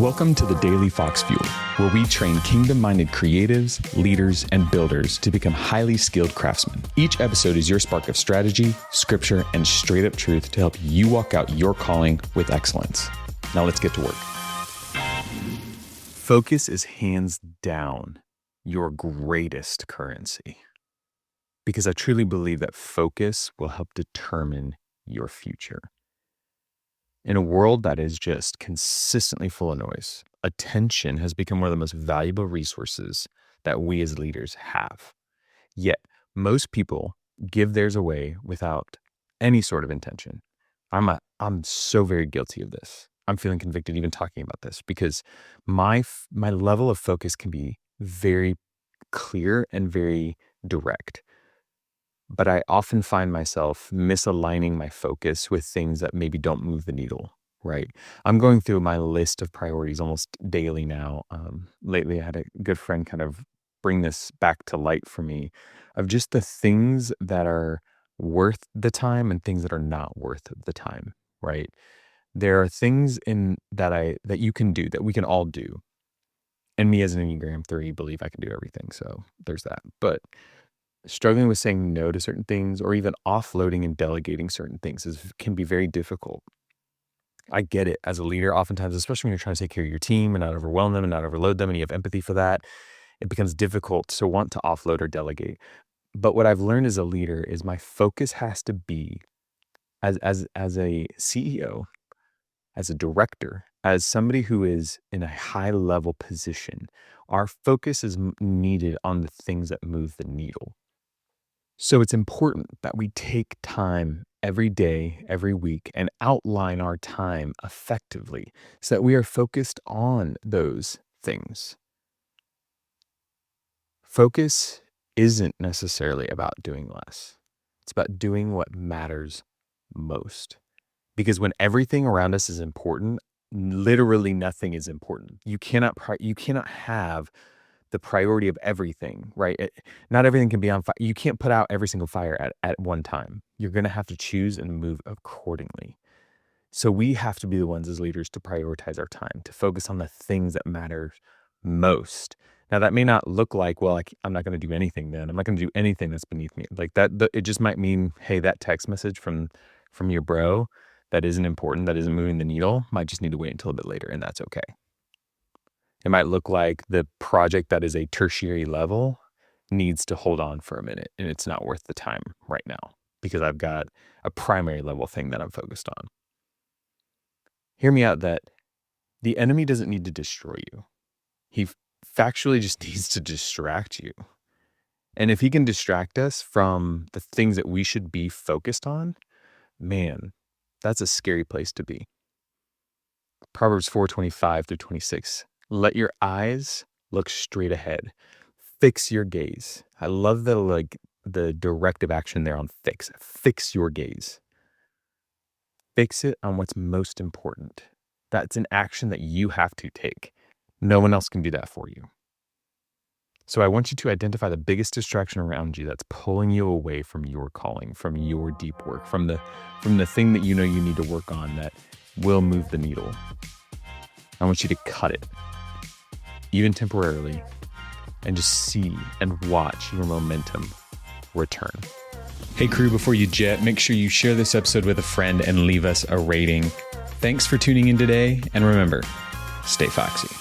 Welcome to the Daily Fox Fuel, where we train kingdom-minded creatives, leaders, and builders to become highly skilled craftsmen. Each episode is your spark of strategy, scripture, and straight-up truth to help you walk out your calling with excellence. Now let's get to work. Focus is hands down your greatest currency, because I truly believe that focus will help determine your future. In a world that is just consistently full of noise, attention has become one of the most valuable resources that we as leaders have. Yet, most people give theirs away without any sort of intention. I'm so very guilty of this. I'm feeling convicted even talking about this because my level of focus can be very clear and very direct. But I often find myself misaligning my focus with things that maybe don't move the needle, right? I'm going through my list of priorities almost daily now. Lately, I had a good friend kind of bring this back to light for me of just the things that are worth the time and things that are not worth the time, right? There are things that you can do, that we can all do. And me as an Enneagram 3 believe I can do everything. So there's that. But struggling with saying no to certain things or even offloading and delegating certain things can be very difficult. I get it as a leader, oftentimes, especially when you're trying to take care of your team and not overwhelm them and not overload them, and you have empathy for that, it becomes difficult to want to offload or delegate. But what I've learned as a leader is my focus has to be as a CEO, as a director, as somebody who is in a high level position, our focus is needed on the things that move the needle. So it's important that we take time every day, every week, and outline our time effectively so that we are focused on those things. Focus isn't necessarily about doing less. It's about doing what matters most. Because when everything around us is important, literally nothing is important. You cannot have the priority of everything, right? Not everything can be on fire. You can't put out every single fire at one time. You're going to have to choose and move accordingly. So we have to be the ones as leaders to prioritize our time, to focus on the things that matter most. Now that may not look like, well, I'm not going to do anything then. I'm not going to do anything that's beneath me. Like that, it just might mean, hey, that text message from your bro that isn't important, that isn't moving the needle, might just need to wait until a bit later, and that's okay. It might look like the project that is a tertiary level needs to hold on for a minute and it's not worth the time right now because I've got a primary level thing that I'm focused on. Hear me out that the enemy doesn't need to destroy you. He factually just needs to distract you. And if he can distract us from the things that we should be focused on, man, that's a scary place to be. Proverbs 4:25-26. Let your eyes look straight ahead. Fix your gaze. I love the directive action there on fix. Fix your gaze. Fix it on what's most important. That's an action that you have to take. No one else can do that for you. So I want you to identify the biggest distraction around you that's pulling you away from your calling, from your deep work, from the thing that you know you need to work on that will move the needle. I want you to cut it, even temporarily, and just see and watch your momentum return. Hey crew, before you jet, make sure you share this episode with a friend and leave us a rating. Thanks for tuning in today, and remember, stay foxy.